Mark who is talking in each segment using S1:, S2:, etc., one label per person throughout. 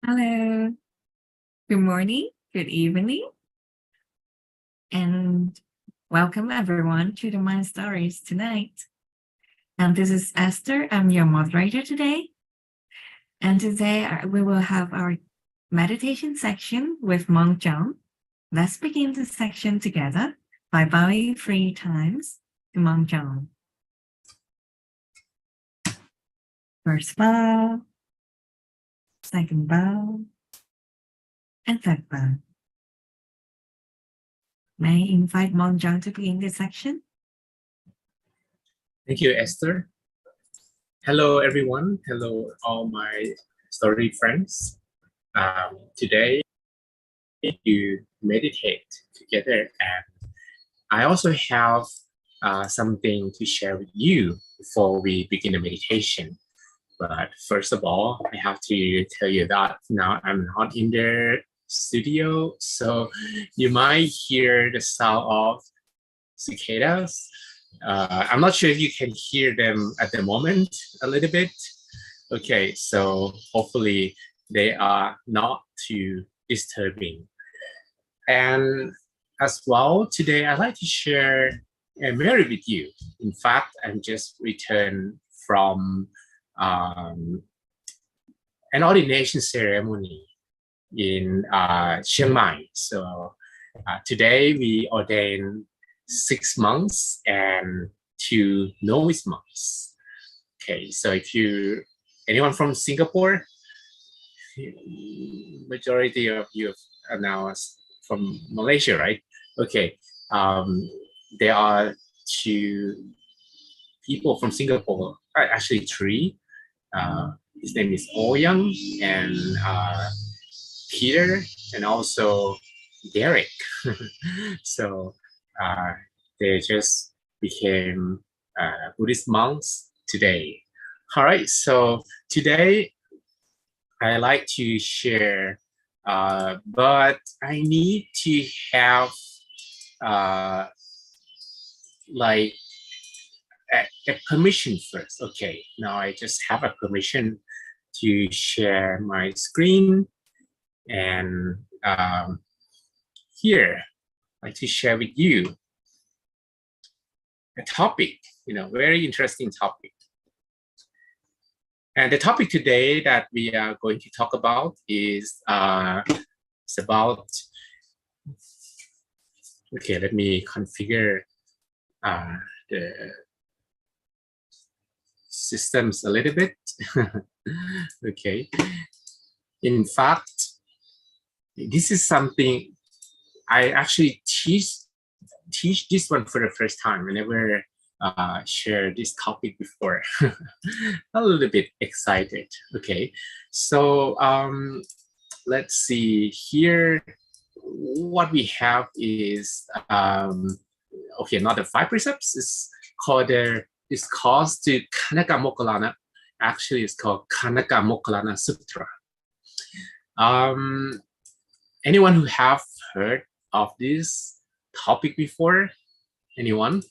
S1: Hello, good morning, good evening, and welcome everyone to the Mind Stories tonight. And this is Esther. I'm your moderator today. And today we will have our meditation section with Monk John. Let's begin the section together by bowing 3 times to Monk John. First bow, second bow, and third bow. May I invite Monk John to begin this section?
S2: Thank you, Esther. Hello, everyone. Hello, all my story friends. Today, you meditate together, and I also have something to share with you before we begin the meditation. But first of all, I have to tell you that now I'm not in the studio, so you might hear the sound of cicadas. I'm not sure if you can hear them at the moment a little bit. Okay, so hopefully they are not too disturbing. And as well, today I'd like to share a memory with you. In fact, I'm just returned from an ordination ceremony in Chiang Mai. So today we ordain 6 months and 2 novice months. Okay, so if anyone from Singapore, majority of you are now from Malaysia, right? Okay, there are 2 people from Singapore, actually 3. His name is Ouyang and Peter and also Derek. So they just became Buddhist monks today. All right, so today I like to share, but I need to have like a permission first. Okay, now I just have a permission to share my screen, and here I'd like to share with you a topic, very interesting topic. And the topic today that we are going to talk about is it's about, okay, let me configure the systems a little bit. Okay. In fact, this is something I actually teach this one for the first time. I never shared this topic before. A little bit excited. Okay, so let's see here. What we have is okay, not the 5 precepts. It's called it's called the Kanaka Mokkallana. Actually, it's called Kanaka Mokkallana Sutra. Anyone who have heard of this topic before? Anyone?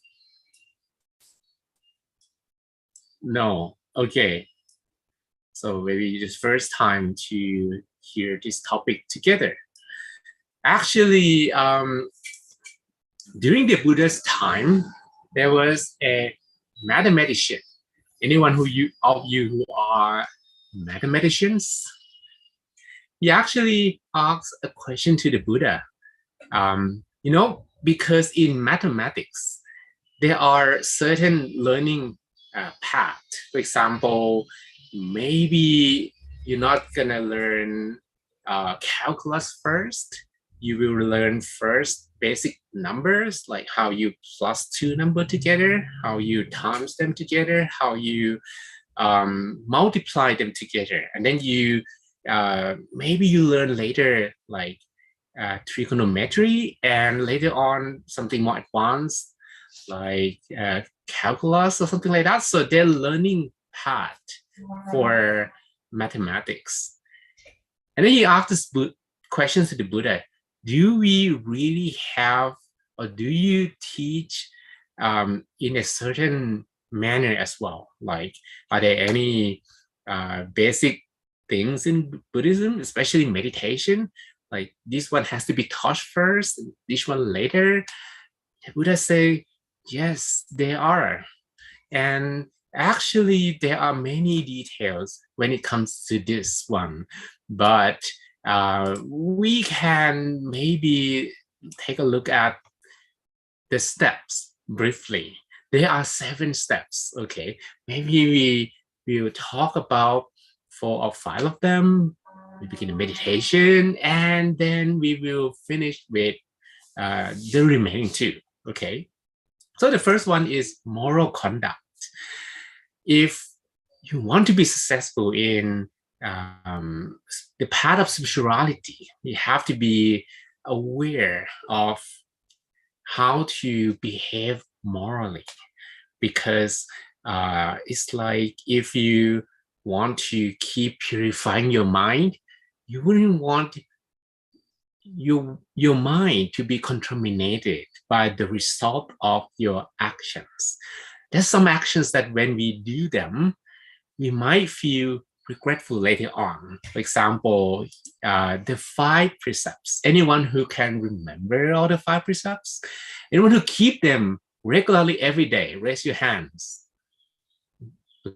S2: No. Okay. So maybe it's first time to hear this topic together. Actually, during the Buddha's time, there was a mathematician. Anyone of you who are mathematicians? He actually asked a question to the Buddha. Because in mathematics, there are certain learning paths. For example, maybe you're not gonna learn calculus first. You will learn first basic numbers, like how you plus 2 numbers together, how you times them together, how you multiply them together, and then you maybe you learn later like trigonometry, and later on something more advanced like calculus or something like that. So they're learning path for mathematics. And then he asked this questions to the Buddha: do we really have, or do you teach in a certain manner as well? Like, are there any basic things in Buddhism, especially meditation. Like this one has to be touched first, this one later. The Buddha say, yes, they are. And actually, there are many details when it comes to this one, but we can maybe take a look at the steps briefly. There are 7 steps. Okay, maybe we will talk about 4 or 5 of them. We begin the meditation, and then we will finish with the remaining 2. Okay, so the first one is moral conduct. If you want to be successful in the path of spirituality, you have to be aware of how to behave morally, because it's like if you want to keep purifying your mind, you wouldn't want your mind to be contaminated by the result of your actions. There's some actions that when we do them, we might feel regretful later on. For example, the 5 precepts. Anyone who can remember all the 5 precepts? Anyone who keep them regularly every day? Raise your hands.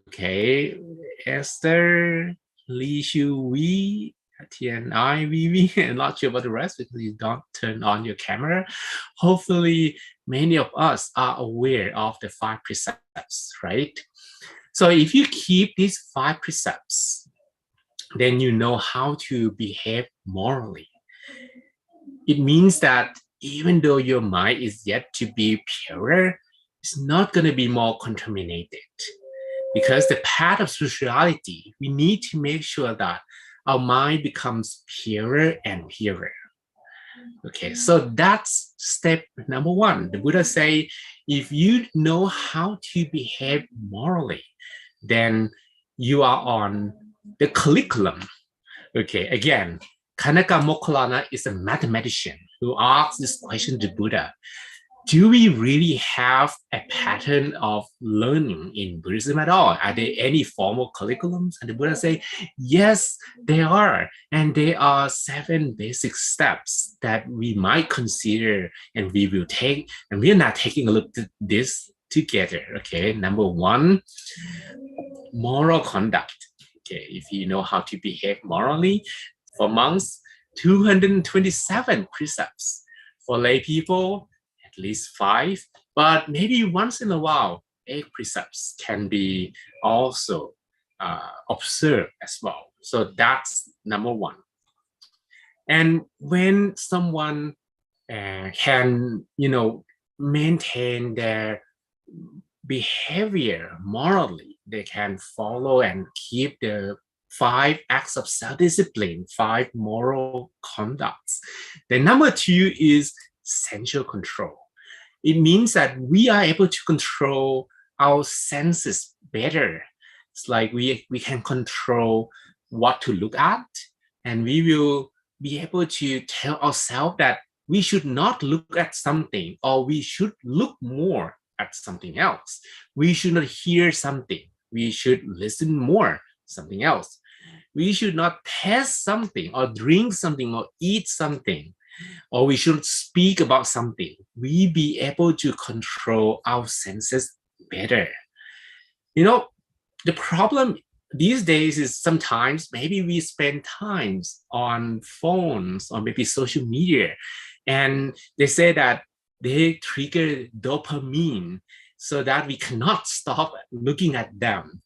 S2: Okay, Esther, Li Shu Wei, Tian I Vivi. I'm not sure about the rest because you don't turn on your camera. Hopefully, many of us are aware of the 5 precepts, right? So if you keep these 5 precepts, then you know how to behave morally. It means that even though your mind is yet to be purer, it's not going to be more contaminated. Because the path of spirituality, we need to make sure that our mind becomes purer and purer. Okay, so that's step number 1. The Buddha say, if you know how to behave morally, then you are on the curriculum. Okay, again, Kanaka Mokkallana is a mathematician who asked this question to Buddha. Do we really have a pattern of learning in Buddhism at all? Are there any formal curriculums? And the Buddha say, yes, there are. And there are 7 basic steps that we might consider and we will take. And we are not taking a look at this together. Okay, number 1, moral conduct. Okay, if you know how to behave morally, for monks, 227 precepts. For lay people, at least 5, but maybe once in a while, 8 precepts can be also observed as well. So that's number 1. And when someone can, maintain their behavior morally, they can follow and keep the 5 acts of self-discipline, 5 moral conducts. Then number 2 is sensual control. It means that we are able to control our senses better. It's like we can control what to look at, and we will be able to tell ourselves that we should not look at something, or we should look more at something else. We should not hear something. We should listen more, something else. We should not taste something or drink something or eat something, or we should speak about something. We be able to control our senses better. The problem these days is sometimes maybe we spend times on phones or maybe social media, and they say that they trigger dopamine so that we cannot stop looking at them.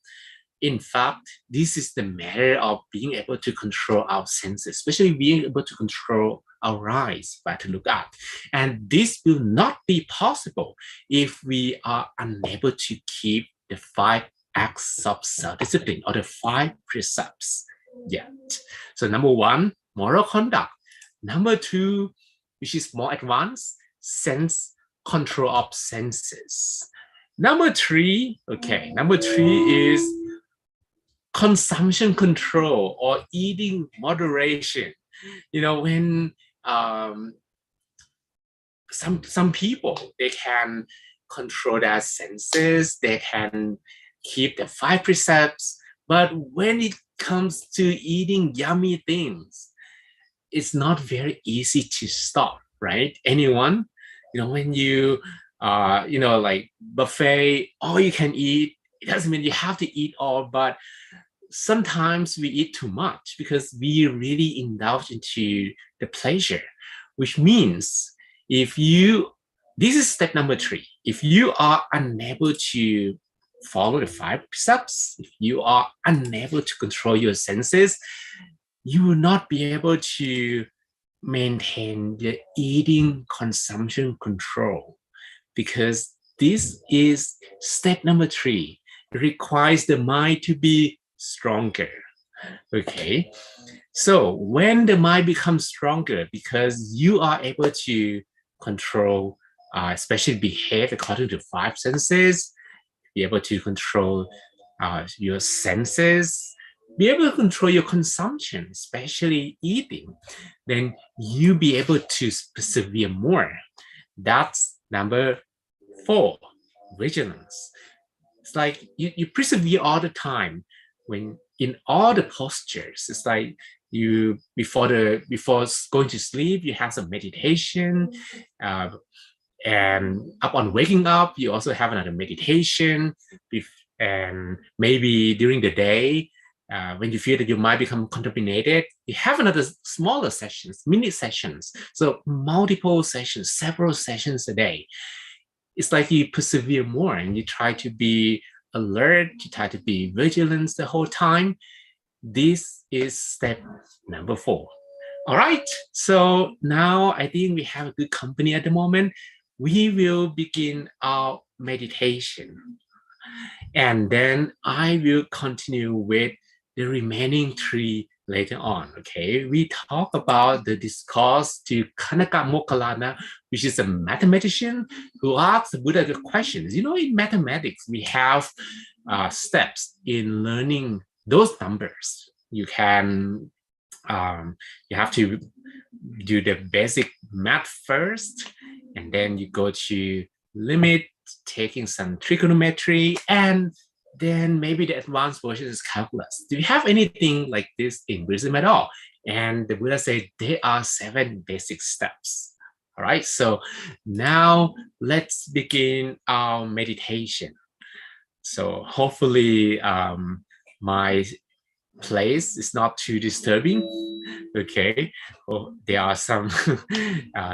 S2: In fact, this is the matter of being able to control our senses, especially being able to control our eyes by to look at. And this will not be possible if we are unable to keep the 5 acts of self-discipline or the 5 precepts yet. So number 1, moral conduct. Number 2, which is more advanced, sense control of senses. Number 3 is consumption control or eating moderation. When some people, they can control their senses, they can keep the 5 precepts, but when it comes to eating yummy things, it's not very easy to stop, right? Anyone, when you, like buffet, all you can eat, it doesn't mean you have to eat all, but sometimes we eat too much because we really indulge into the pleasure, which means this is step number 3. If you are unable to follow the 5 precepts, if you are unable to control your senses, you will not be able to maintain the eating consumption control, because this is step number 3. It requires the mind to be stronger. Okay, so when the mind becomes stronger, because you are able to control, especially behave according to 5 senses, be able to control your senses, be able to control your consumption, especially eating, then you be able to persevere more. That's number 4, vigilance. It's like you persevere all the time when in all the postures. It's like you before going to sleep, you have some meditation, and upon waking up, you also have another meditation, and maybe during the day, when you feel that you might become contaminated, you have another smaller sessions, mini sessions. So multiple sessions, several sessions a day. It's like you persevere more and you try to be alert, you try to be vigilant the whole time. This is step number 4. All right, so now I think we have a good company at the moment. We will begin our meditation. And then I will continue with the remaining 3 later on. Okay, we talk about the discourse to Kanaka Mokkallana, which is a mathematician who asked the Buddha the questions. In mathematics, we have steps in learning those numbers. You can, you have to do the basic math first, and then you go to limit, taking some trigonometry, and then maybe the advanced version is calculus. Do you have anything like this in Buddhism at all? And the Buddha said there are 7 basic steps. All right, so now let's begin our meditation. So hopefully my place is not too disturbing. Okay, there are some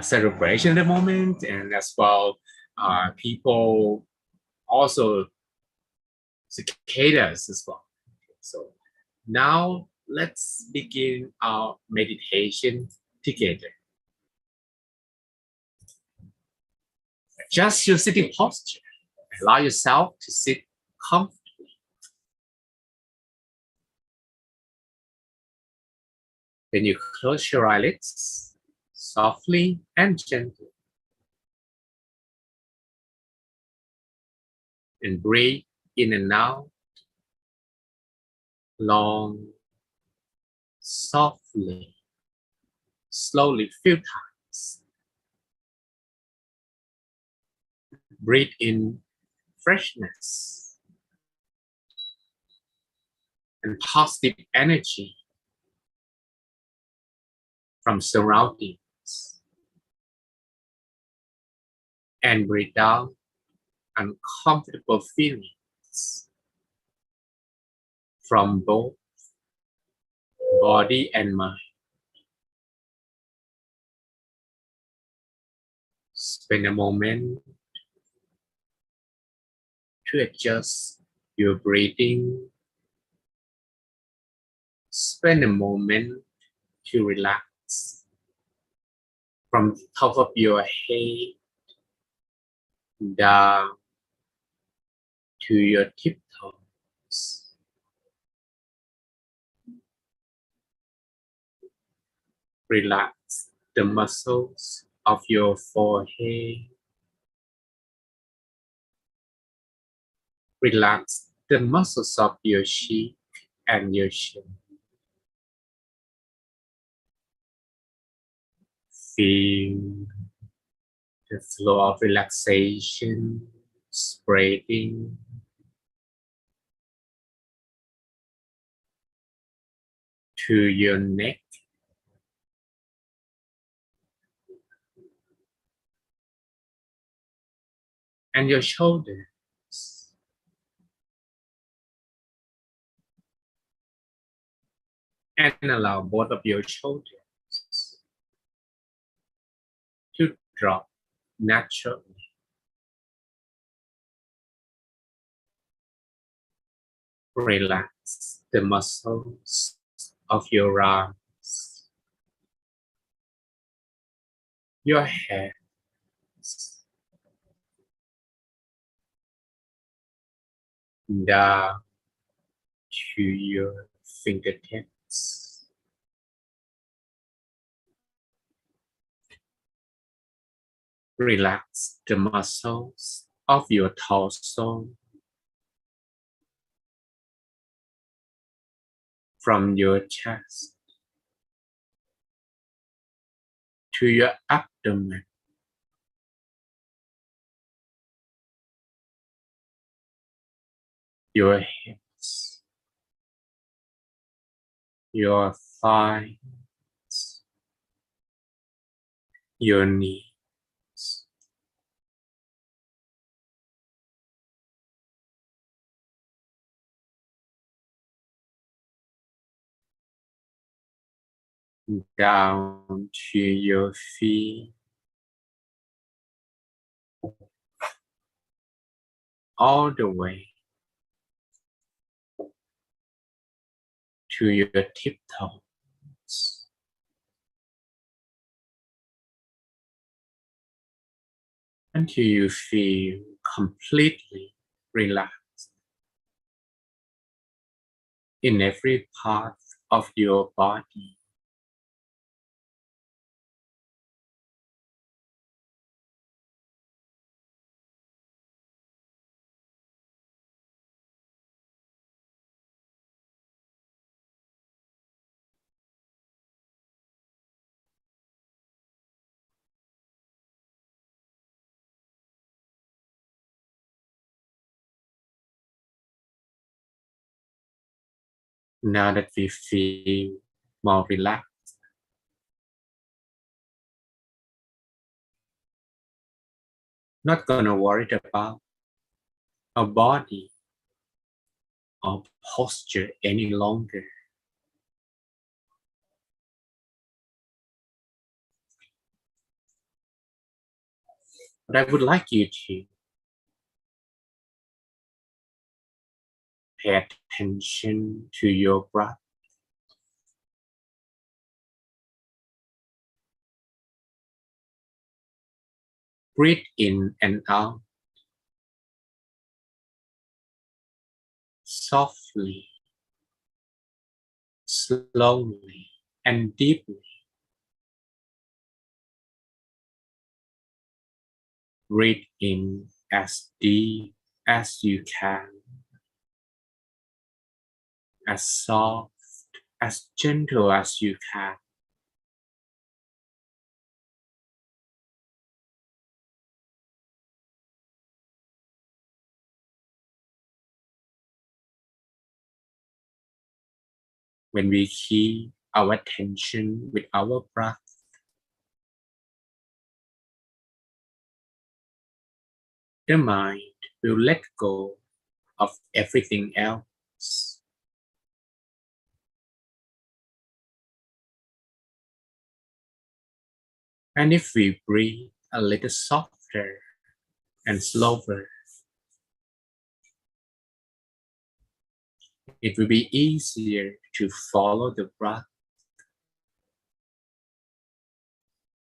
S2: celebration at the moment, and as well people also cicadas as well. So now let's begin our meditation together. Adjust your sitting posture. Allow yourself to sit comfortably. Then you close your eyelids softly and gently. And breathe in and out, long, softly, slowly, few times. Breathe in freshness and positive energy from surroundings. And breathe out uncomfortable feelings from both body and mind. Spend a moment to adjust your breathing. Spend a moment to relax from the top of your head down to your tiptoes. Relax the muscles of your forehead. Relax the muscles of your cheek and your chin. Feel the flow of relaxation spreading to your neck and your shoulders. And allow both of your shoulders to drop naturally. Relax the muscles of your arms, your hands, down to your fingertips. Relax the muscles of your torso, from your chest to your abdomen, your hips, your thighs, your knees. Down to your feet, all the way to your tiptoes. Until you feel completely relaxed in every part of your body. Now that we feel more relaxed, not gonna worry about our body or posture any longer. But I would like you to pay attention to your breath. Breathe in and out softly, slowly, and deeply. Breathe in as deep as you can, as soft, as gentle as you can. When we keep our attention with our breath, the mind will let go of everything else. And if we breathe a little softer and slower, it will be easier to follow the breath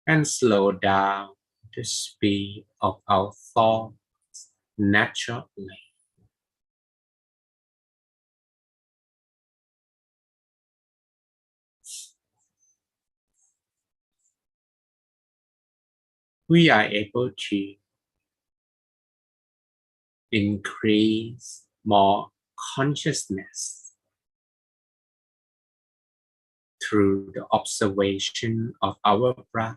S2: and slow down the speed of our thoughts naturally. We are able to increase more consciousness through the observation of our breath.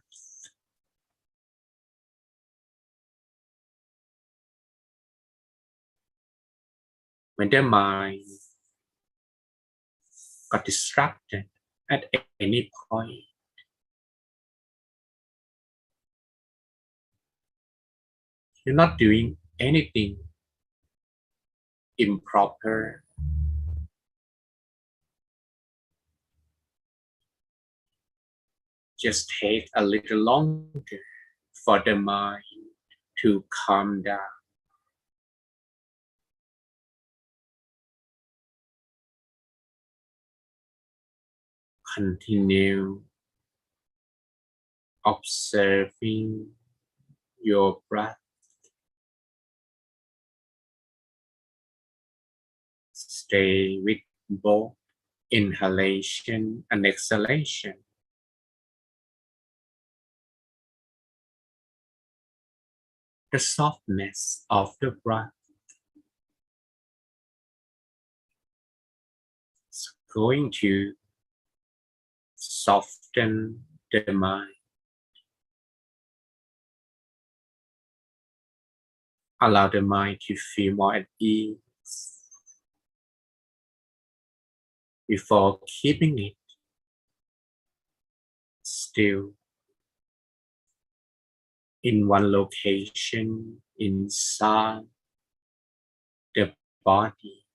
S2: When the mind got distracted at any point. You're not doing anything improper. Just take a little longer for the mind to calm down. Continue observing your breath. Stay with both inhalation and exhalation. The softness of the breath is going to soften the mind. Allow the mind to feel more at ease before keeping it still in one location inside the body.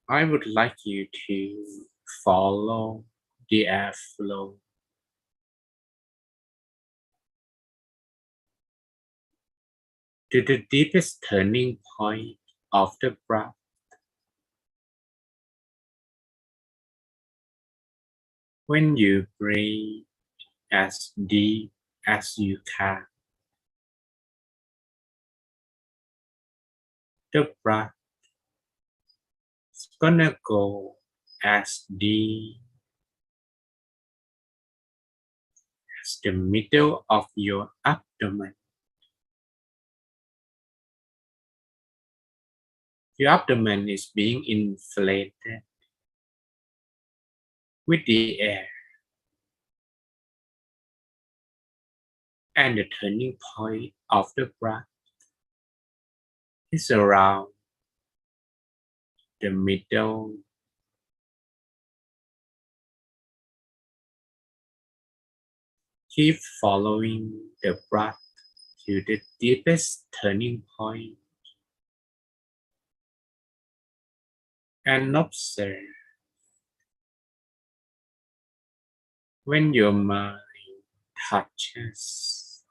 S2: I would like you to follow the airflow. To the deepest turning point of the breath. When you breathe as deep as you can, the breath is gonna go as deep as the middle of your abdomen. Your abdomen is being inflated with the air, and the turning point of the breath is around the middle. Keep following the breath to the deepest turning point and observe when your mind touches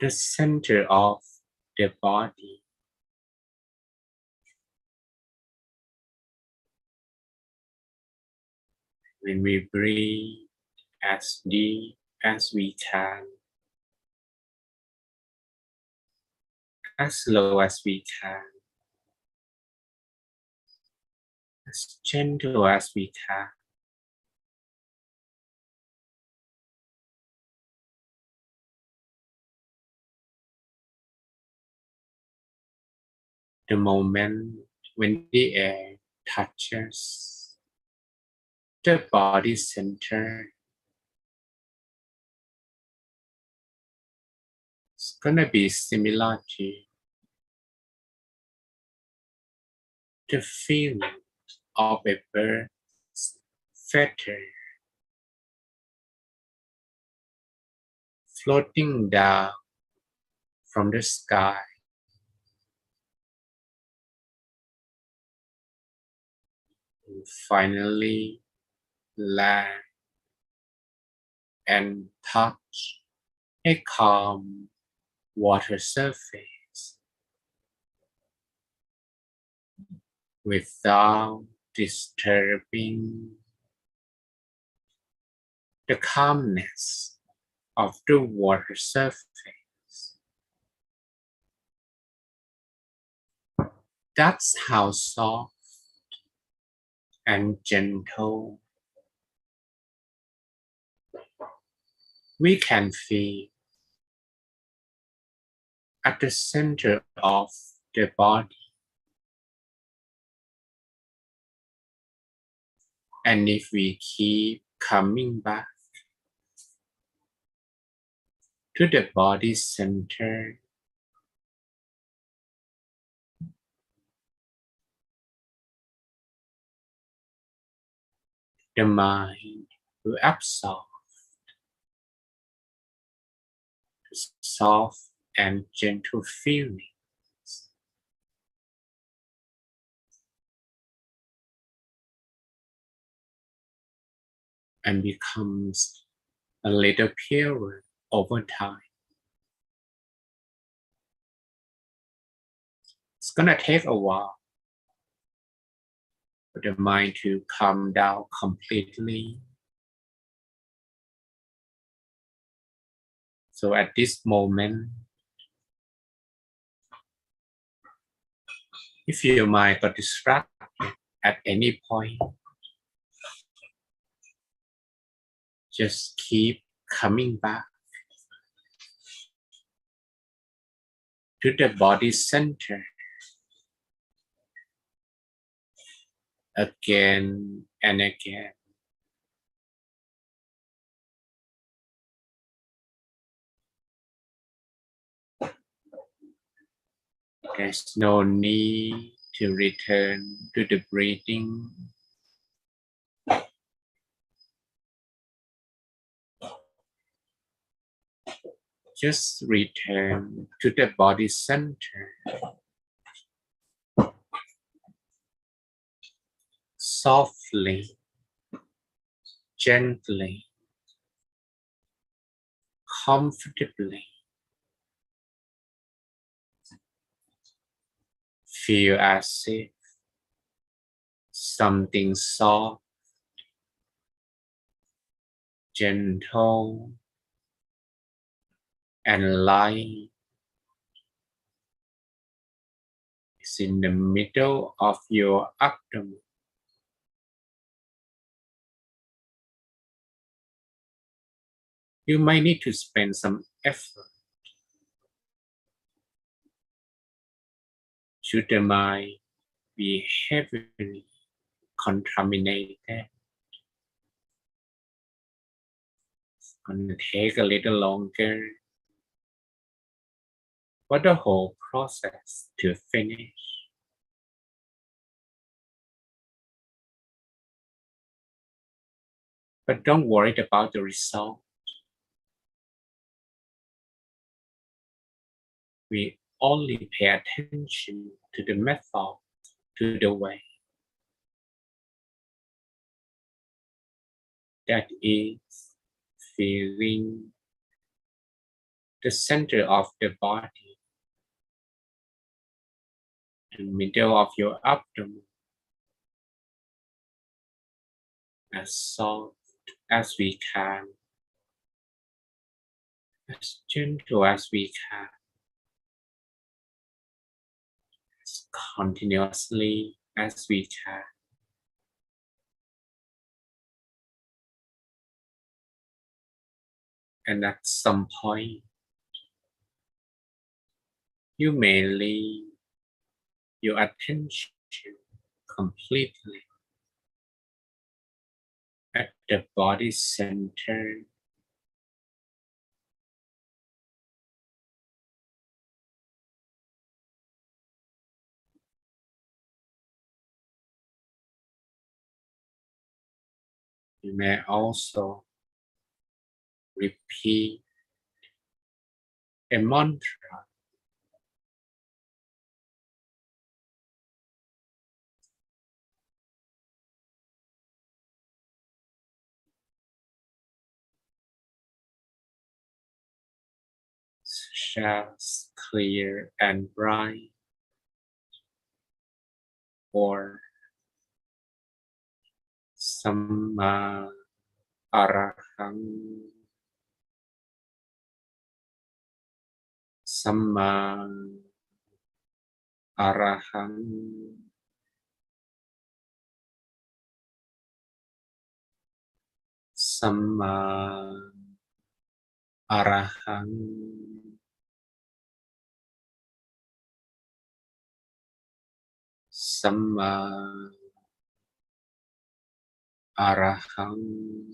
S2: the center of the body. When we breathe as deep as we can, as slow as we can, as gentle as we can, the moment when the air touches the body center, it's gonna be similar to the feeling of a bird's feather floating down from the sky. And finally land and touch a calm water surface without disturbing the calmness of the water surface. That's how soft and gentle we can feel at the center of the body. And if we keep coming back to the body center, the mind will absorb soft and gentle feelings and becomes a little purer over time. It's gonna take a while for the mind to calm down completely. So at this moment, if your mind got distracted at any point, just keep coming back to the body center again and again. There's no need to return to the breathing. Just return to the body center. Softly, gently, comfortably. Feel as if something soft, gentle, and light is in the middle of your abdomen. You might need to spend some effort. Should the mind be heavily contaminated, it's going to take a little longer for the whole process to finish. But don't worry about the result. We only pay attention to the method, to the way. That is feeling the center of the body, the middle of your abdomen, as soft as we can, as gentle as we can, as continuously as we can. And at some point, you may leave your attention completely at the body center. You may also repeat a mantra. Just clear and bright, or Samma Arahang, Samma Arahang, Samma Arahang, Samma Arahang,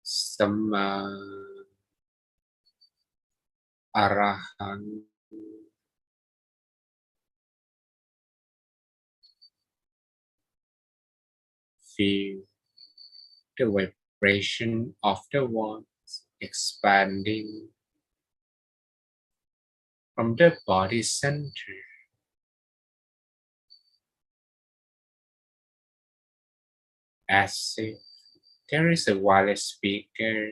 S2: Samma Arahang, feel the vibration of the warmth expanding from the body center, as if there is a wireless speaker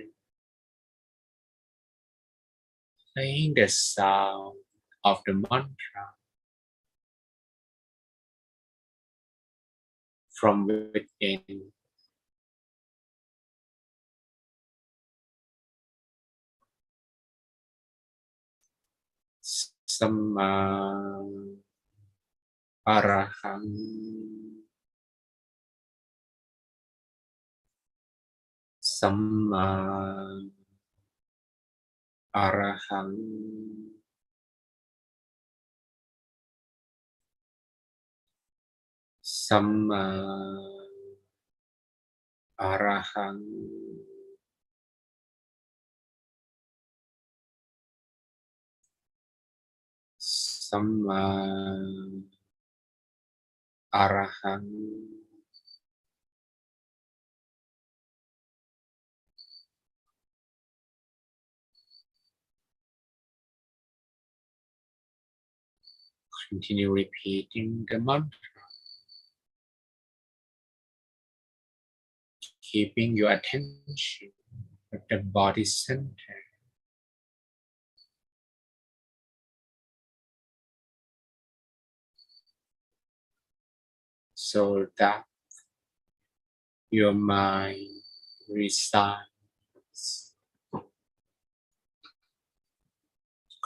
S2: playing the sound of the mantra from within. Samma Arahang Samma Arahang Samma Arahang Samma Arahang Continue repeating the mantra, keeping your attention at the body center. So that your mind resides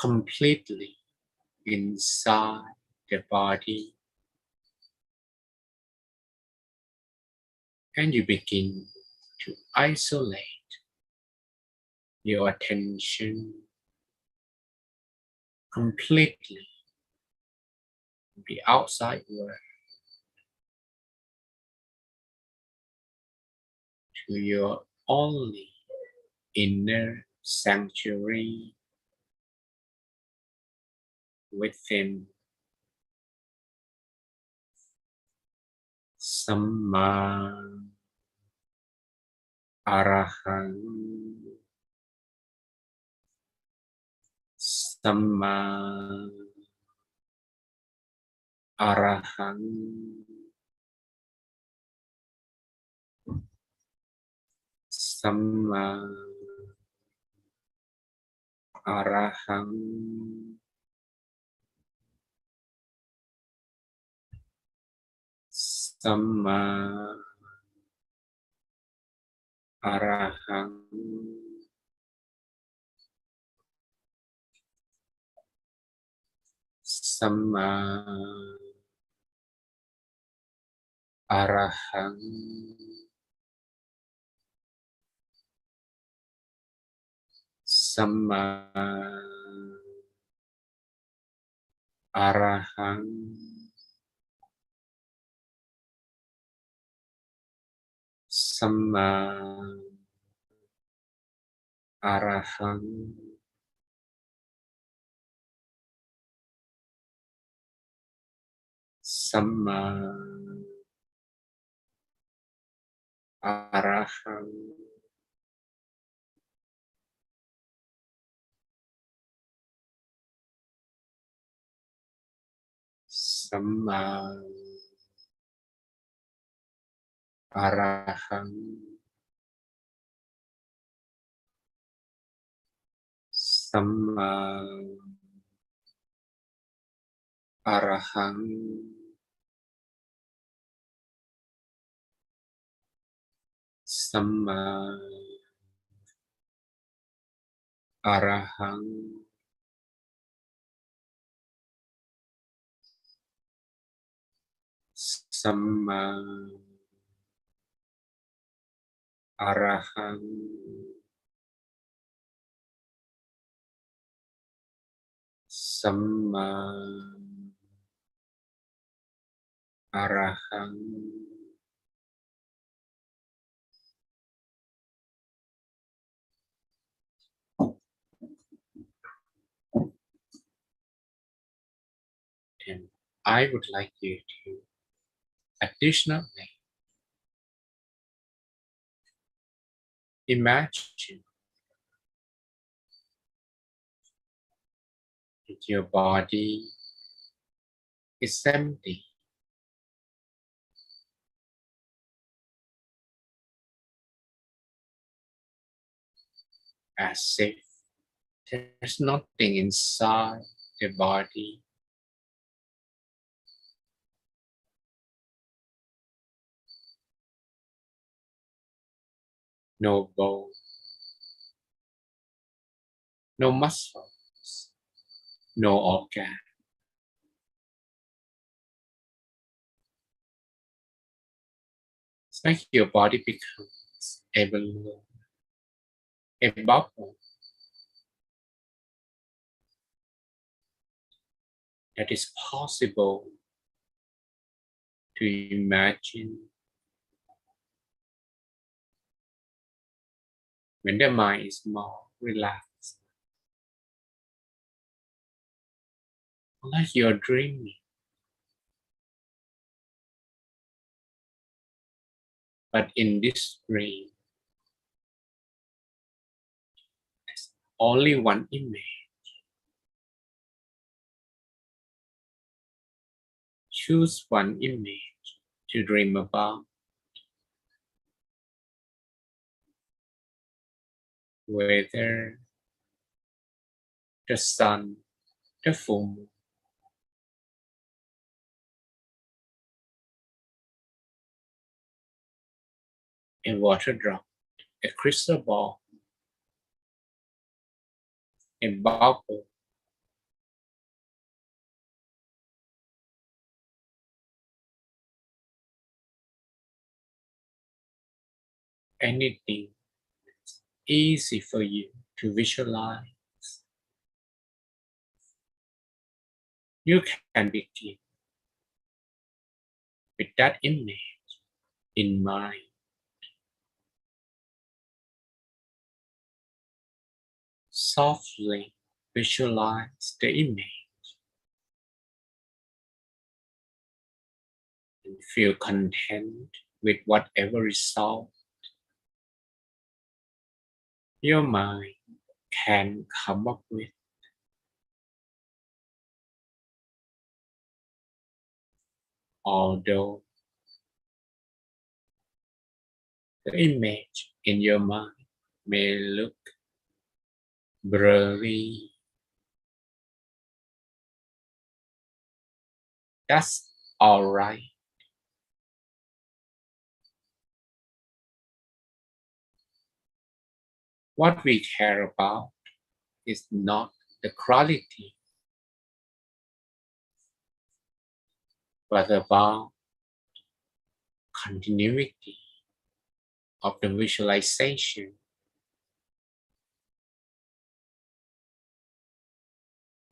S2: completely inside the body, and you begin to isolate your attention completely from the outside world to your only inner sanctuary within. Samma Arahang Samma Arahang Samma Arahang Samma Arahang Samma Arahang Samma Arahang Samma Arahang Samma Arahang Samma Arahang Samma Arahang Samma Arahang Samma Arahang Samma Arahang And I would like you to additionally Imagine that your body is empty, as if there's nothing inside the body. No bone, no muscles, no organ. It's like your body becomes a balloon, a bubble that is possible to imagine when the mind is more relaxed. Like you're dreaming, but in this dream, there's only one image. Choose one image to dream about, whether the sun, the full moon, a water drop, a crystal ball, a bubble, anything easy for you to visualize. You can begin with that image in mind. Softly visualize the image and feel content with whatever result your mind can come up with. Although the image in your mind may look blurry, that's alright. What we care about is not the quality, but about continuity of the visualization.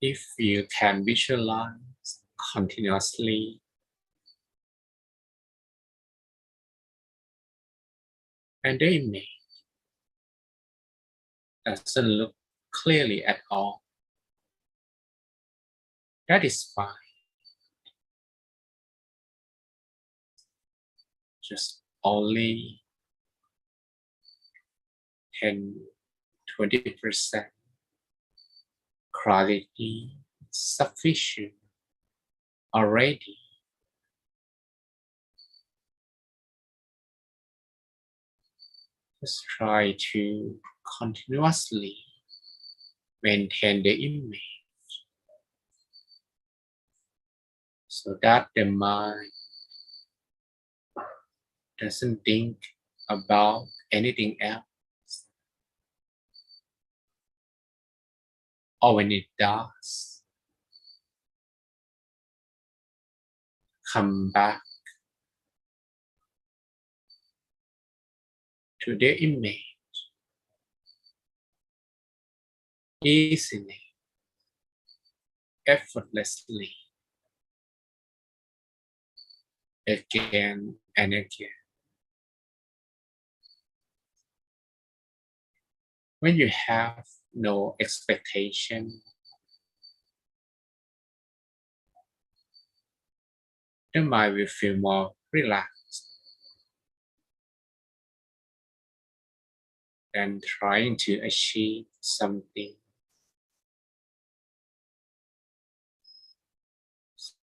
S2: If you can visualize continuously, and the image doesn't look clearly at all, that is fine. Just only 10-20% quality sufficient already. Just try to continuously maintain the image so that the mind doesn't think about anything else. Or when it does, come back to the image easily, effortlessly, again and again. When you have no expectation, the mind will feel more relaxed. than trying to achieve something.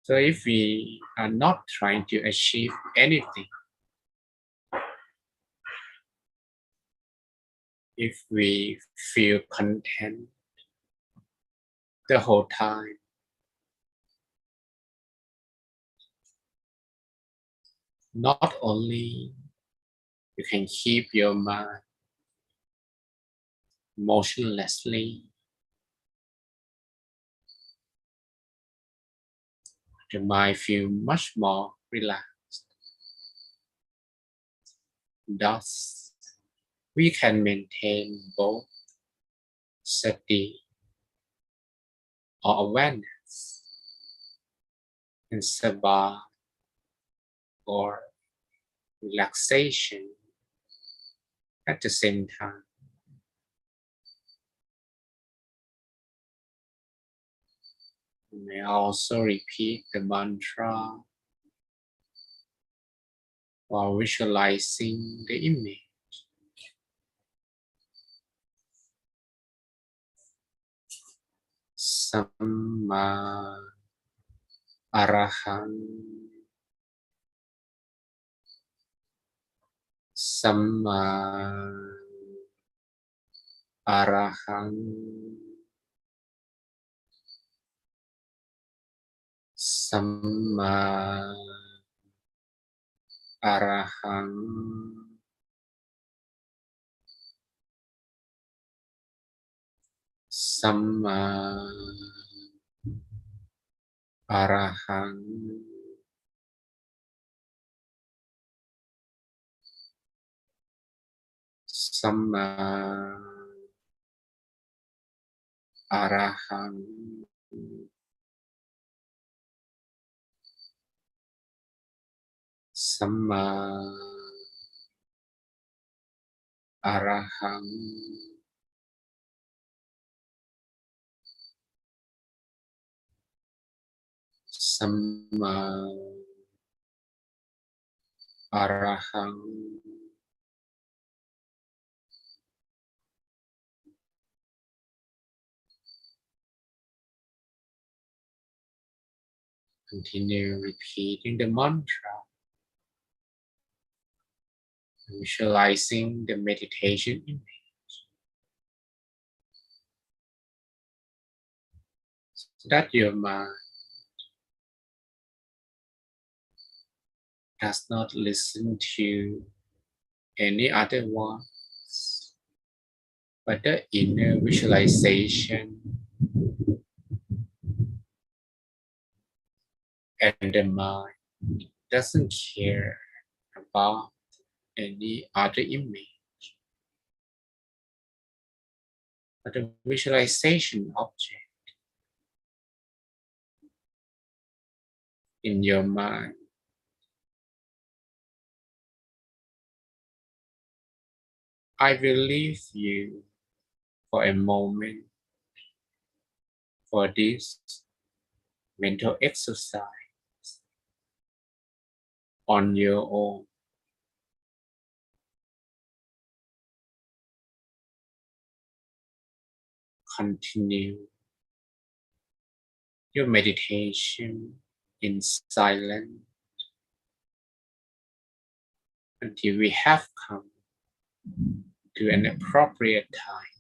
S2: So if we are not trying to achieve anything, if we feel content the whole time, not only you can keep your mind motionlessly, the mind feel much more relaxed. Thus, we can maintain both sati or awareness and sabha or relaxation at the same time. You may also repeat the mantra while visualizing the image. Samma Arahang Samma Arahang Samma Arahang Samma Arahang Samma Arahang Samma Arahang Samma Arahang Continue repeating the mantra, visualizing the meditation image, so that your mind does not listen to any other words, but the inner visualization and the mind doesn't care about any other image, but the visualization object in your mind. I will leave you for a moment for this mental exercise on your own. Continue your meditation in silence until we have come to an appropriate time.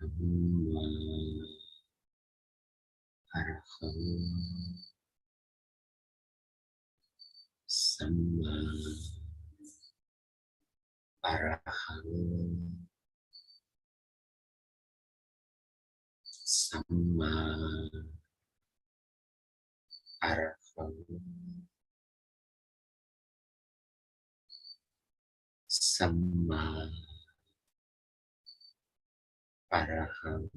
S2: Samma Arahang Samma Arahang Samma Arahang Samma Arahang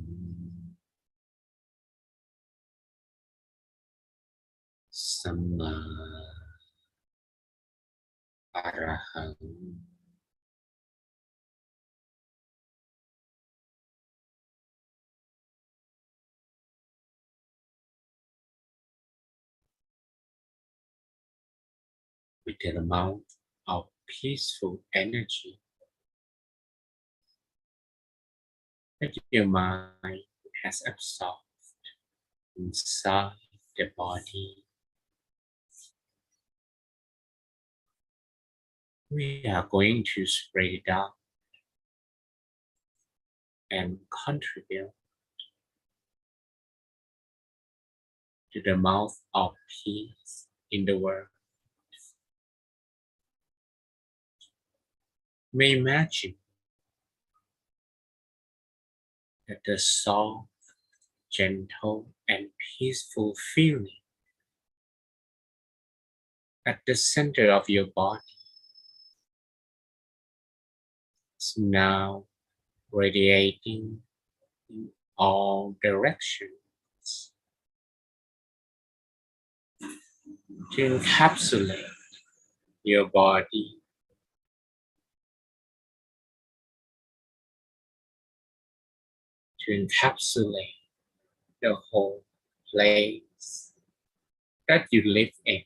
S2: Samma Arahang with the amount of peaceful energy that your mind has absorbed inside the body. We are going to spread it out and contribute to the amount of peace in the world. May imagine that the soft, gentle, and peaceful feeling at the center of your body is now radiating in all directions to encapsulate your body, to encapsulate the whole place that you live in.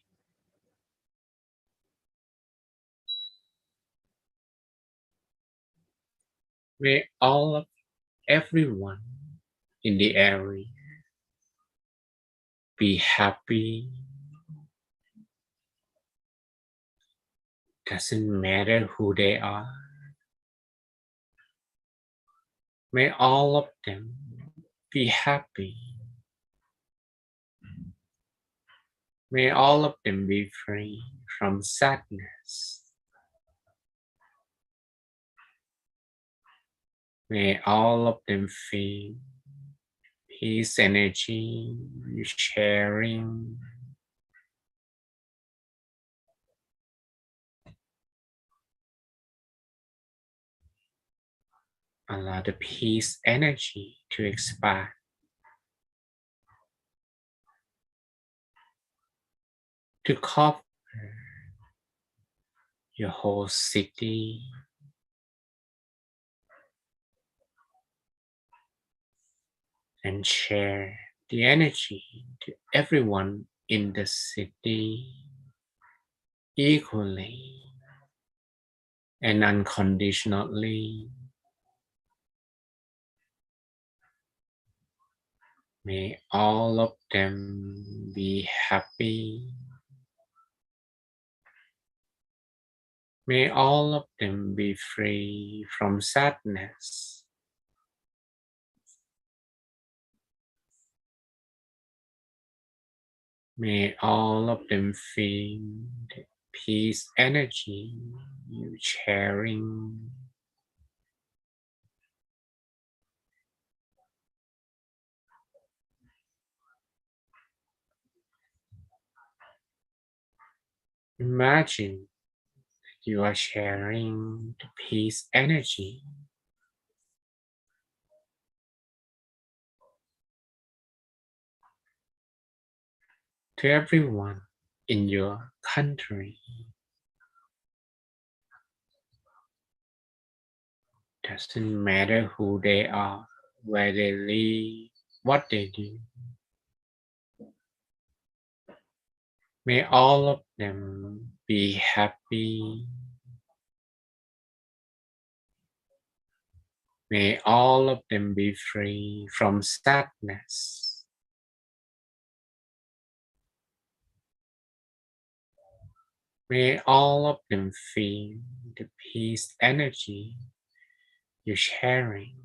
S2: May all of everyone in the area be happy. Doesn't matter who they are. May all of them be happy. May all of them be free from sadness. May all of them feel peace energy, sharing. Allow the peace energy to expand, to cover your whole city, and share the energy to everyone in the city equally and unconditionally. May all of them be happy. May all of them be free from sadness. May all of them feel the peace energy you sharing. Imagine you are sharing the peace energy to everyone in your country. Doesn't matter who they are, where they live, what they do. May all of them be happy. May all of them be free from sadness. May all of them feel the peace energy you're sharing.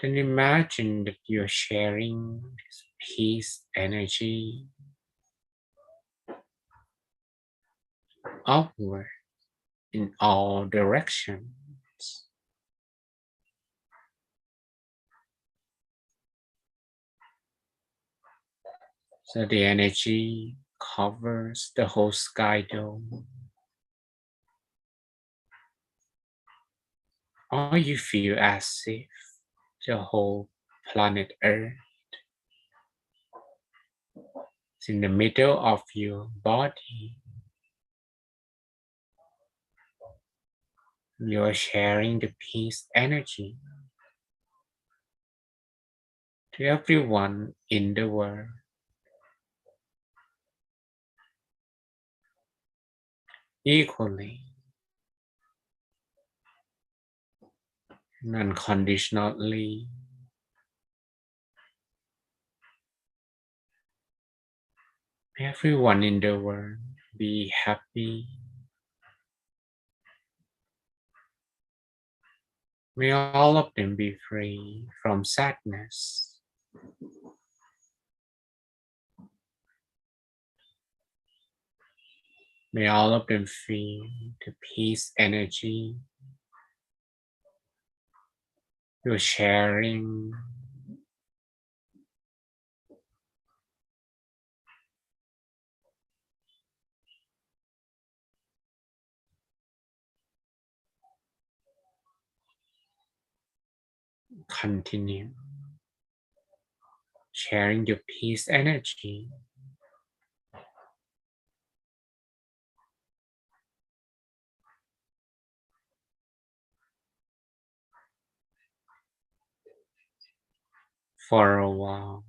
S2: Then imagine that you're sharing this peace energy upward in all directions. So the energy covers the whole sky dome. Or you feel as if the whole planet Earth is in the middle of your body. You're sharing the peace energy to everyone in the world. Equally and unconditionally. Everyone in the world be happy. May all of them be free from sadness. May all of them feel the peace energy you're sharing. Continue sharing your peace energy for a while.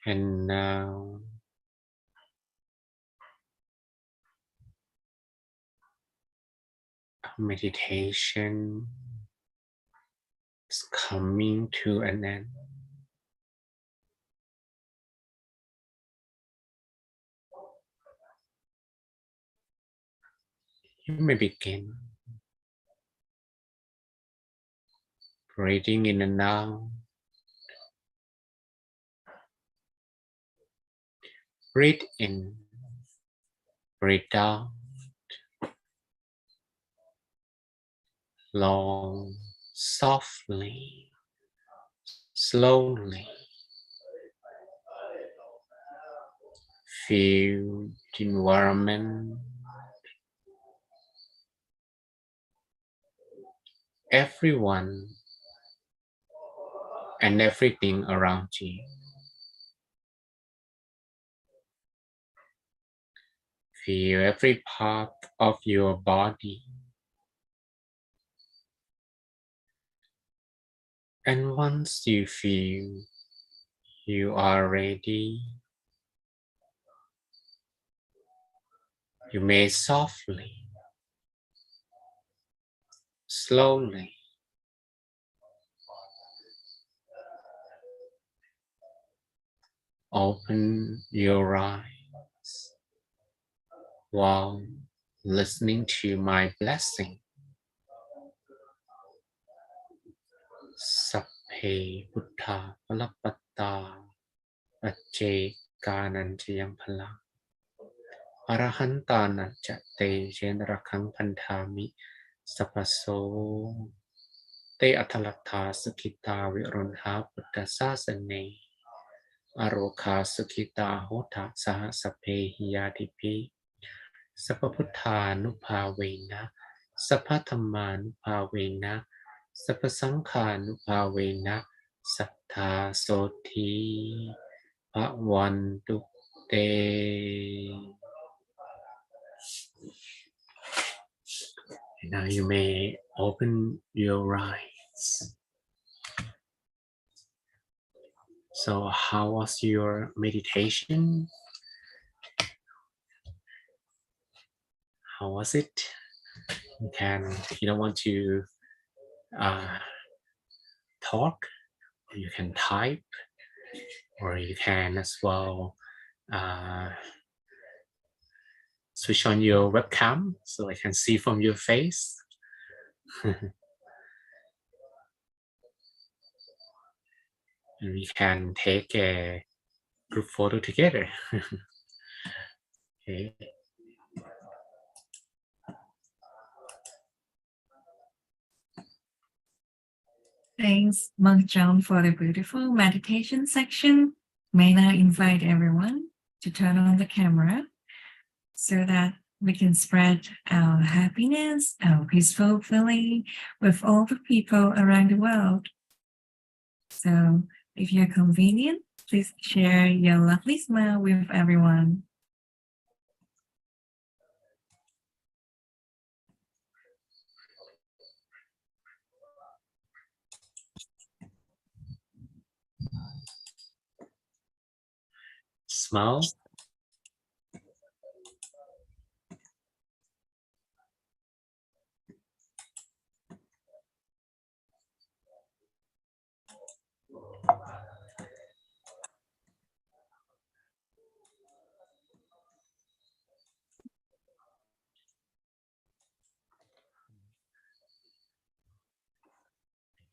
S2: And now meditation is coming to an end. You may begin breathing in and out. Breathe in, breathe out. Long, softly, slowly. Feel the environment, everyone and everything around you. Feel every part of your body. And once you feel you are ready, you may softly, slowly open your eyes while listening to my blessing. Sapphe Buddha Palapatta Acce Kananchayam Phala Arahantana Chatte Jenrakang Pantami Sapaso Te Atalata Sukita Virunha Buddha Sasane Aroka Sukita Hota Saha Sape Hiyadipi Sapaputta Nupavena Sapatama Nupavena Sapasangha Nupavena Sattha Soti Bhavantu Te. Now you may open your eyes. So how was your meditation? How was it? You can, if you don't want to talk, you can type, or you can as well switch on your webcam so I can see from your face. And we can take a group photo together. Okay.
S1: Thanks, Monk John, for the beautiful meditation section. May now invite everyone to turn on the camera so that we can spread our happiness, our peaceful feeling with all the people around the world. So if you're convenient, please share your lovely smile with everyone.
S2: Smile.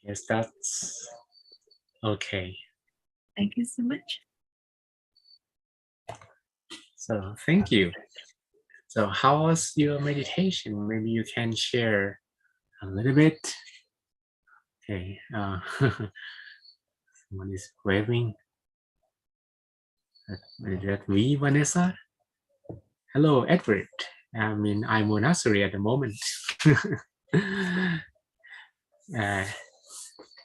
S2: Yes, that's okay.
S1: Thank you so much.
S2: So thank you. So how was your meditation? Maybe you can share a little bit. Okay. Someone is waving. Is that me, Vanessa? Hello, Edward. I'm in Monastery at the moment.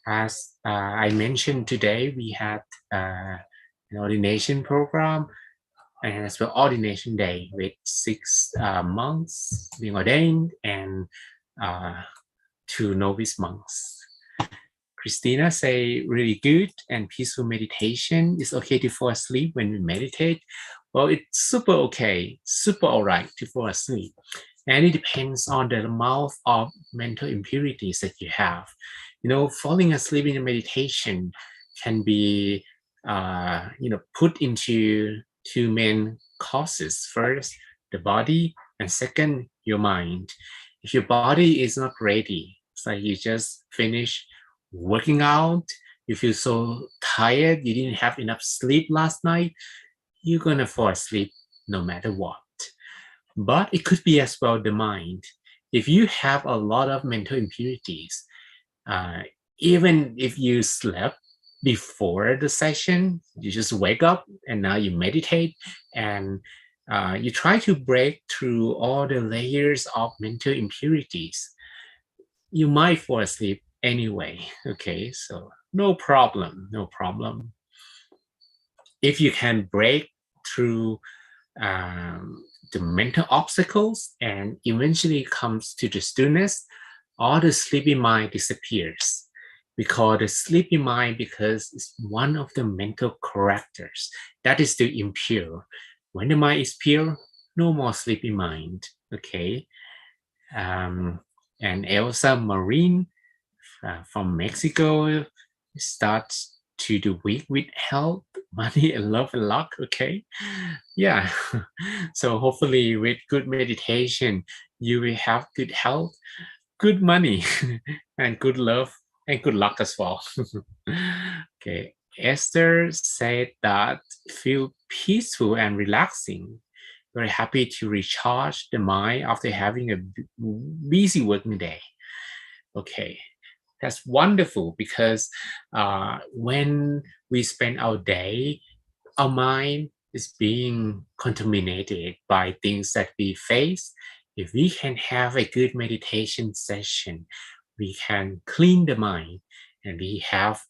S2: As I mentioned today, we had an ordination program and as well ordination day with 6 monks being ordained and 2 novice monks. Christina say really good and peaceful meditation. It's okay to fall asleep when we meditate. Well, it's super okay, super all right to fall asleep. And it depends on the amount of mental impurities that you have. You know, falling asleep in a meditation can be, put into 2 main causes. First, the body, and second, your mind. If your body is not ready, it's like you just finished working out, you feel so tired, you didn't have enough sleep last night, you're gonna fall asleep no matter what. But it could be as well the mind. If you have a lot of mental impurities, even if you slept before the session, you just wake up and now you meditate and you try to break through all the layers of mental impurities, you might fall asleep anyway. Okay, so no problem. If you can break through the mental obstacles and eventually comes to the stillness, all the sleepy mind disappears. We call the sleepy mind because it's one of the mental characters that is still impure. When the mind is pure, no more sleepy mind. Okay. And Elsa Marine from Mexico starts to the week with health, money, and love and luck. Okay. Yeah. So hopefully with good meditation, you will have good health, good money, and good love and good luck as well. Okay. Esther said that feel peaceful and relaxing. Very happy to recharge the mind after having a busy working day. Okay, that's wonderful because when we spend our day, our mind is being contaminated by things that we face. If we can have a good meditation session, we can clean the mind and we have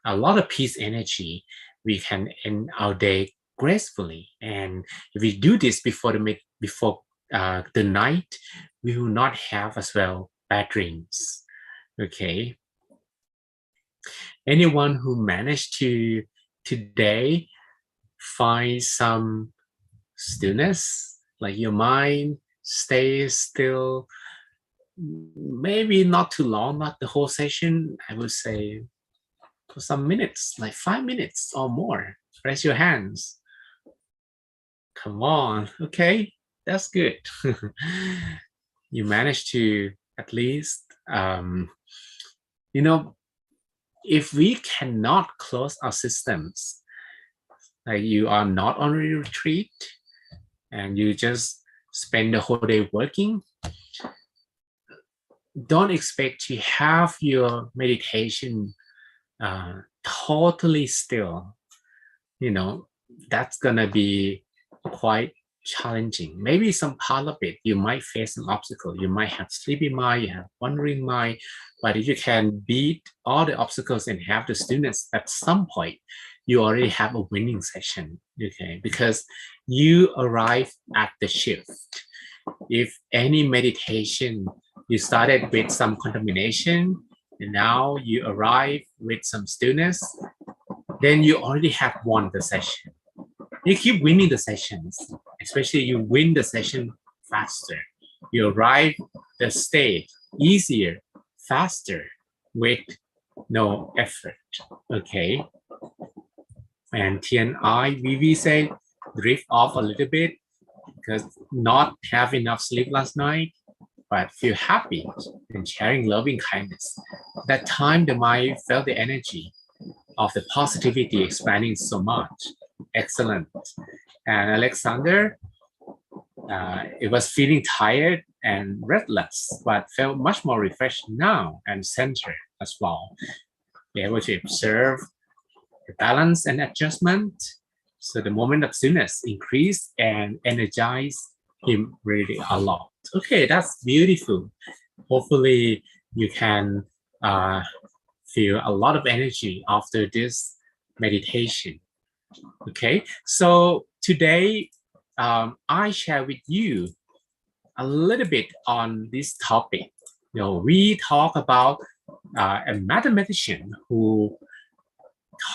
S2: a lot of peace energy. We can end our day gracefully. And if we do this before the night, we will not have as well bad dreams. Okay. Anyone who managed to today find some stillness, like your mind stays still, maybe not too long, not the whole session. I would say for some minutes, like 5 minutes or more. Raise your hands. Come on. Okay, that's good. You managed to at least, if we cannot close our systems, like you are not on a retreat and you just spend the whole day working, don't expect to have your meditation totally still. That's gonna be quite challenging. Maybe some part of it you might face an obstacle. You might have sleepy mind, you have wandering mind, but if you can beat all the obstacles and have the students at some point, you already have a winning session. Okay, because you arrive at the shift. If any meditation you started with some contamination and now you arrive with some stillness, then you already have won the session. You keep winning the sessions, especially you win the session faster. You arrive the state easier, faster, with no effort. Okay. And TNI, Vivi said, drift off a little bit because not have enough sleep last night, but feel happy and sharing loving kindness. That time the mind felt the energy of the positivity expanding so much. Excellent. And Alexander, it was feeling tired and restless, but felt much more refreshed now and centered as well. Be able to observe the balance and adjustment. So the moment of stillness increased and energized him really a lot. Okay, that's beautiful. Hopefully you can feel a lot of energy after this meditation. Okay, so today I share with you a little bit on this topic. We talk about a mathematician who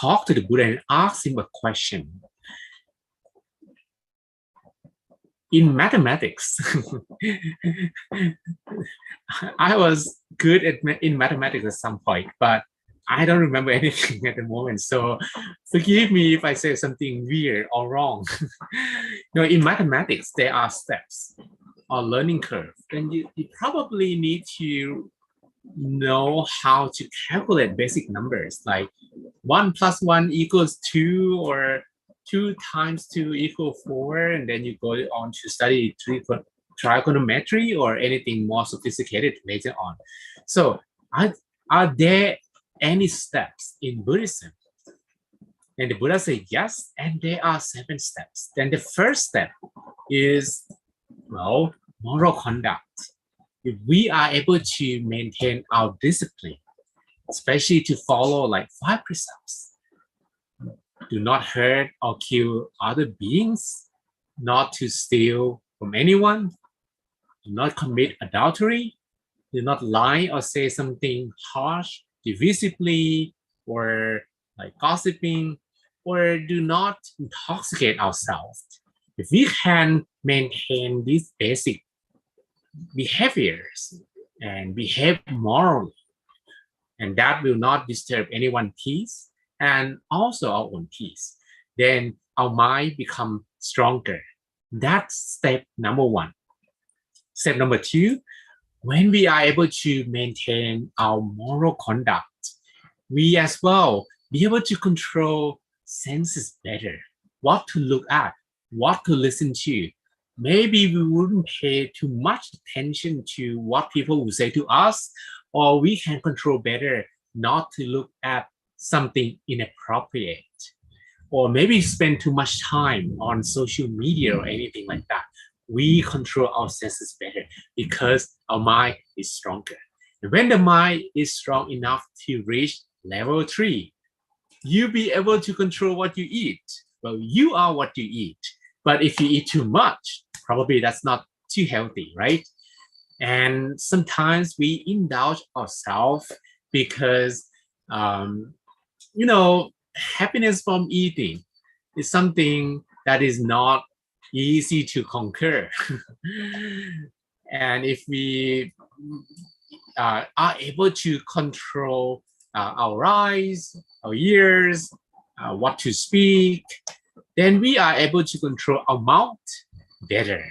S2: talked to the Buddha and asked him a question. In mathematics, I was good in mathematics at some point, but I don't remember anything at the moment. So forgive me if I say something weird or wrong. In mathematics, there are steps or learning curve. Then you probably need to know how to calculate basic numbers like 1 + 1 = 2 or 2 × 2 = 4, and then you go on to study trigonometry or anything more sophisticated later on. So are there any steps in Buddhism? And the Buddha said yes, and there are 7 steps. Then the first step is, moral conduct. If we are able to maintain our discipline, especially to follow like 5 precepts, do not hurt or kill other beings, not to steal from anyone, do not commit adultery, do not lie or say something harsh, divisively, or like gossiping, or do not intoxicate ourselves. If we can maintain these basic behaviors and behave morally, and that will not disturb anyone's peace, and also our own peace. Then our mind become stronger. That's step number one. Step number two, when we are able to maintain our moral conduct, we as well be able to control senses better, what to look at, what to listen to. Maybe we wouldn't pay too much attention to what people will say to us, or we can control better not to look at something inappropriate, or maybe spend too much time on social media or anything like that. We control our senses better because our mind is stronger. And when the mind is strong enough to reach level 3, you'll be able to control what you eat. Well, you are what you eat. But if you eat too much, probably that's not too healthy, right? And sometimes we indulge ourselves because, happiness from eating is something that is not easy to conquer. And if we are able to control our eyes, our ears, what to speak, then we are able to control our mouth better.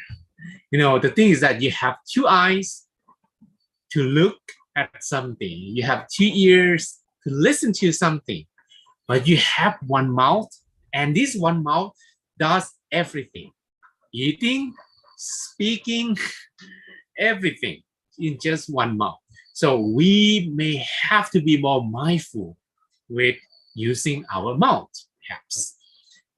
S2: The thing is that you have 2 eyes to look at something, you have 2 ears to listen to something, but you have 1 mouth, and this 1 mouth does everything: eating, speaking, everything in just 1 mouth. So we may have to be more mindful with using our mouth, perhaps.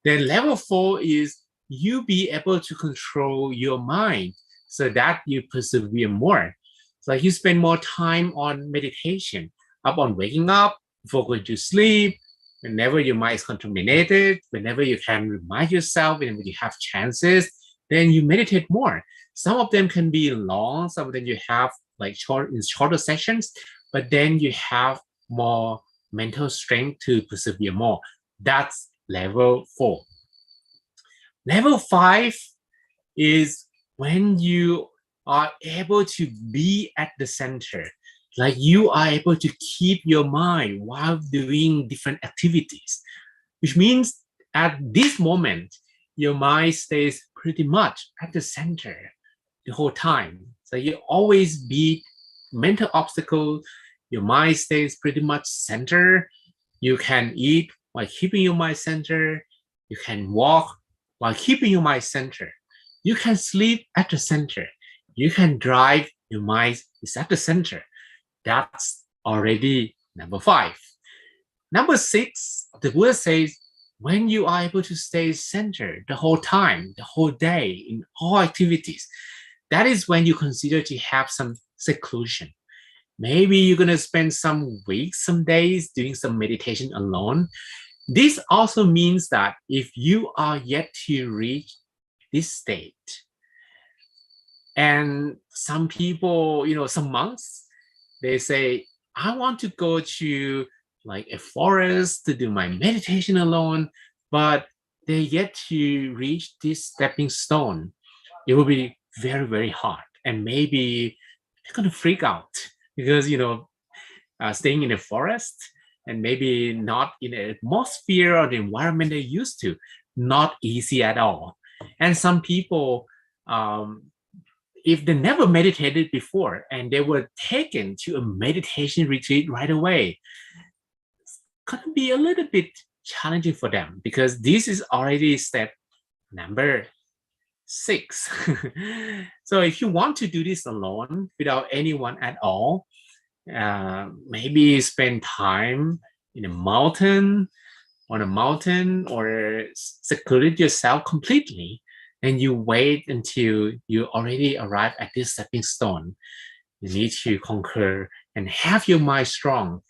S2: Then level 4 is you be able to control your mind so that you persevere more. So you spend more time on meditation, upon waking up, before going to sleep, whenever your mind is contaminated, whenever you can remind yourself, whenever you have chances, then you meditate more. Some of them can be long, some of them you have like shorter sessions, but then you have more mental strength to persevere more. That's level 4. Level 5 is when you are able to be at the center, like you are able to keep your mind while doing different activities, which means at this moment, your mind stays pretty much at the center the whole time. So you always beat mental obstacles, your mind stays pretty much center. You can eat while keeping your mind center. You can walk while keeping your mind center. You can sleep at the center. You can drive, your mind is at the center. That's already number 5. Number 6, the Buddha says, when you are able to stay centered the whole time, the whole day, in all activities, that is when you consider to have some seclusion. Maybe you're going to spend some weeks, some days doing some meditation alone. This also means that if you are yet to reach this state, and some people, some monks, they say, I want to go to like a forest to do my meditation alone, but they yet to reach this stepping stone. It will be very, very hard. And maybe they're going to freak out because, staying in a forest and maybe not in an atmosphere or the environment they're used to, not easy at all. And some people, if they never meditated before and they were taken to a meditation retreat right away, it's going to be a little bit challenging for them because this is already step number 6. So if you want to do this alone without anyone at all, maybe spend time in a mountain, on a mountain, or seclude yourself completely, and you wait until you already arrive at this stepping stone. You need to conquer and have your mind strong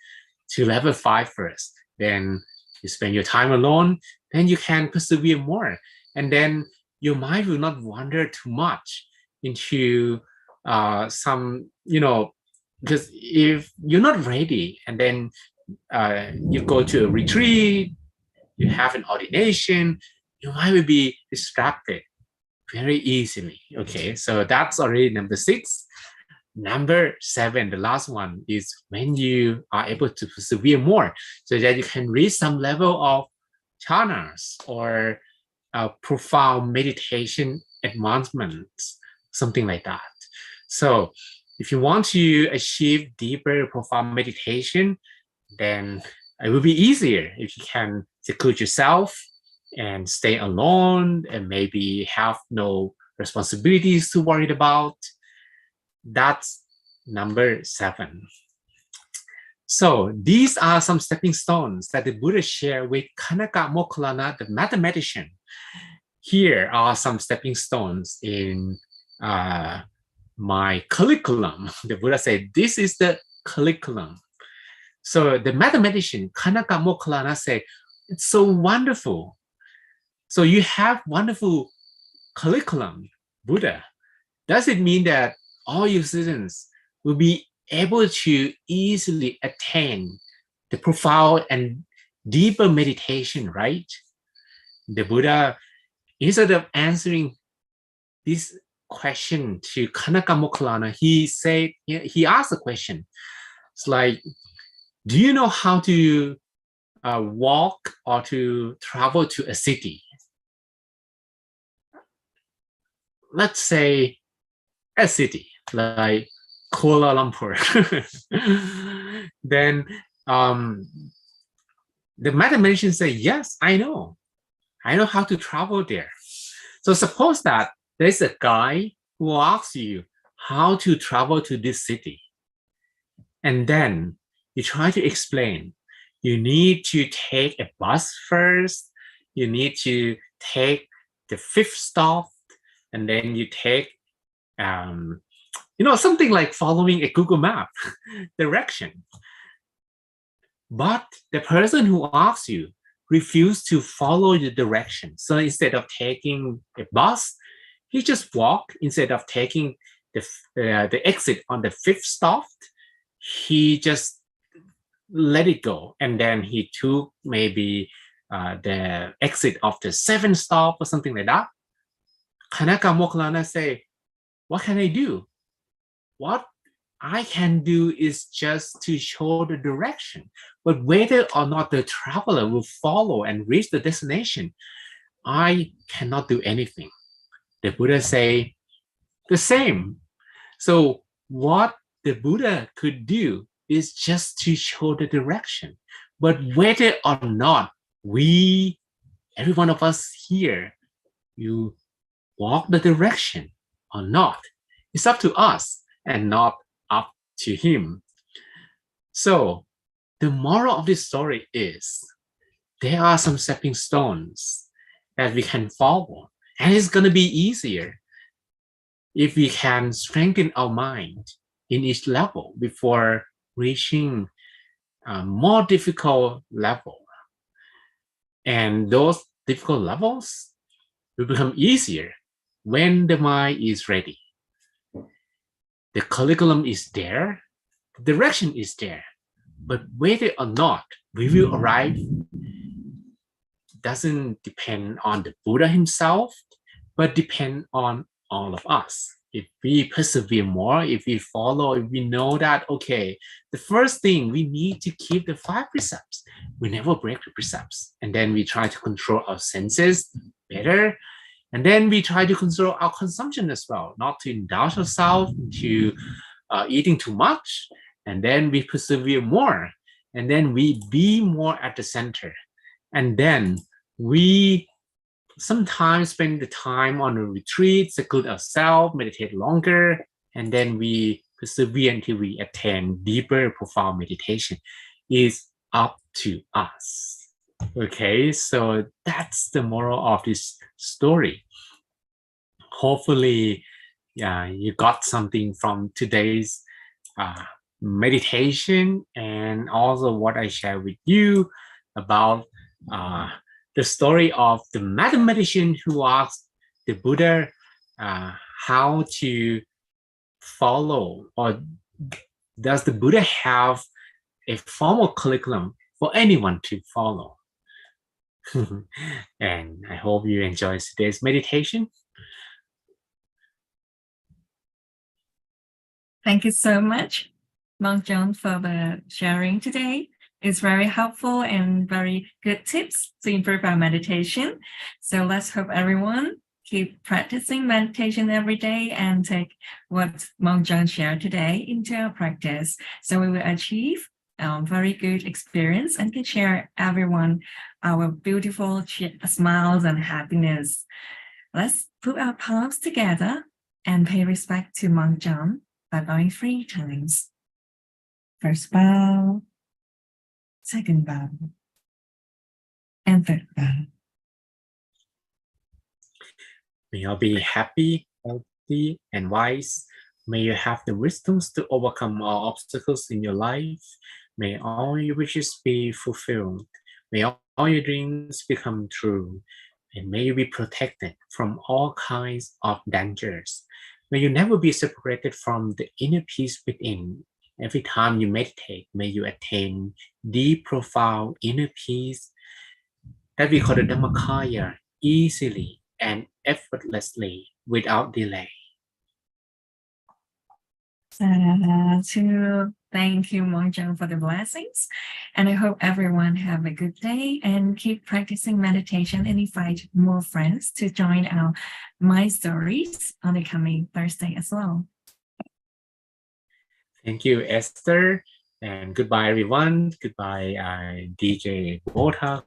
S2: to level 5 first. Then you spend your time alone, then you can persevere more. And then your mind will not wander too much into some, because if you're not ready and then you go to a retreat, you have an ordination, your mind will be distracted very easily. Okay, so that's already number 6. Number 7, the last one, is when you are able to persevere more so that you can reach some level of jhanas or profound meditation advancements, something like that. So if you want to achieve deeper, profound meditation, then it will be easier if you can seclude yourself and stay alone and maybe have no responsibilities to worry about. That's number 7. So these are some stepping stones that the Buddha shared with Kanaka Mokkallana, the mathematician. Here are some stepping stones in my curriculum. The Buddha said, this is the curriculum. So the mathematician, Kanaka Mokkallana, said, it's so wonderful. So you have wonderful curriculum, Buddha. Does it mean that all your students will be able to easily attain the profound and deeper meditation, right? The Buddha, instead of answering this question to Kanaka Mokkallana, he asked a question. It's like, do you know how to walk or to travel to a city? Let's say a city like Kuala Lumpur. Then the mathematician say, yes, I know how to travel there. So suppose that there's a guy who asks you how to travel to this city. And then you try to explain, you need to take a bus first, you need to take the 5th stop, and then you take something like following a Google map direction. But the person who asks you refused to follow the direction. So instead of taking a bus, he just walked. Instead of taking the exit on the 5th stop, he just let it go. And then he took maybe the exit of the 7th stop or something like that. Kanaka Mokkallana say, what can I do? What I can do is just to show the direction. But whether or not the traveler will follow and reach the destination, I cannot do anything. The Buddha say the same. So what the Buddha could do is just to show the direction. But whether or not every one of us here, you walk the direction or not, it's up to us and not up to him. So the moral of this story is there are some stepping stones that we can follow, and it's going to be easier if we can strengthen our mind in each level before reaching a more difficult level. And those difficult levels will become easier when the mind is ready. The curriculum is there, the direction is there, but whether or not we will arrive doesn't depend on the Buddha himself, but depend on all of us. If we persevere more, if we follow, if we know that, okay, the first thing we need to keep the 5 precepts. We never break the precepts. And then we try to control our senses better. And then we try to control our consumption as well, not to indulge ourselves into eating too much. And then we persevere more. And then we be more at the center. And then we sometimes spend the time on a retreat, seclude ourselves, meditate longer, and then we persevere until we attain deeper, profound meditation. It's up to us. Okay, so that's the moral of this story. Hopefully, you got something from today's meditation and also what I share with you about the story of the mathematician who asked the Buddha how to follow, or does the Buddha have a formal curriculum for anyone to follow? And I hope you enjoy today's meditation.
S1: Thank you so much, Monk John, for the sharing today. It's very helpful and very good tips to improve our meditation. So let's hope everyone keep practicing meditation every day and take what Monk John shared today into our practice. So we will achieve very good experience and can share everyone our beautiful smiles and happiness. Let's put our palms together and pay respect to Monk John by bowing 3 times. First bow, second bow, and third bow.
S2: May you all be happy, healthy, and wise. May you have the wisdoms to overcome all obstacles in your life. May all your wishes be fulfilled. May all your dreams become true. And may you be protected from all kinds of dangers. May you never be separated from the inner peace within. Every time you meditate, may you attain deep, profound inner peace that we call the Dhammakaya easily and effortlessly without delay.
S1: Thank you, Monk John, for the blessings. And I hope everyone have a good day and keep practicing meditation and invite more friends to join our My Stories on the coming Thursday as well.
S2: Thank you, Esther. And goodbye, everyone. Goodbye, DJ Botox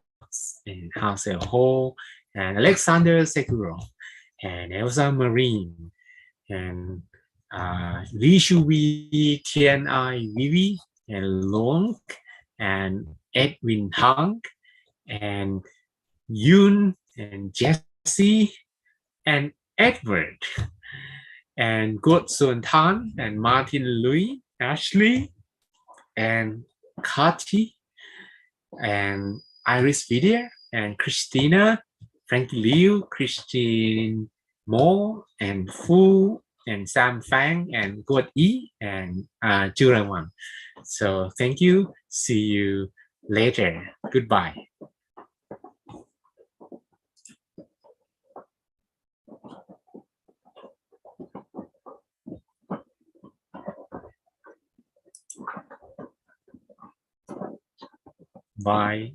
S2: and Hansel Ho and Alexander Sekuro and Elsa Marine and Li Shuwi, Tian Ai Vivi and Long and Edwin Hang and Yoon and Jesse and Edward and God Sun Tan and Martin Louis, Ashley and Kati and Iris Vidya and Christina, Frankie Liu, Christine Mo and Fu and Sam Fang and God Yi and Jurawan. So thank you. See you later. Goodbye. Bye.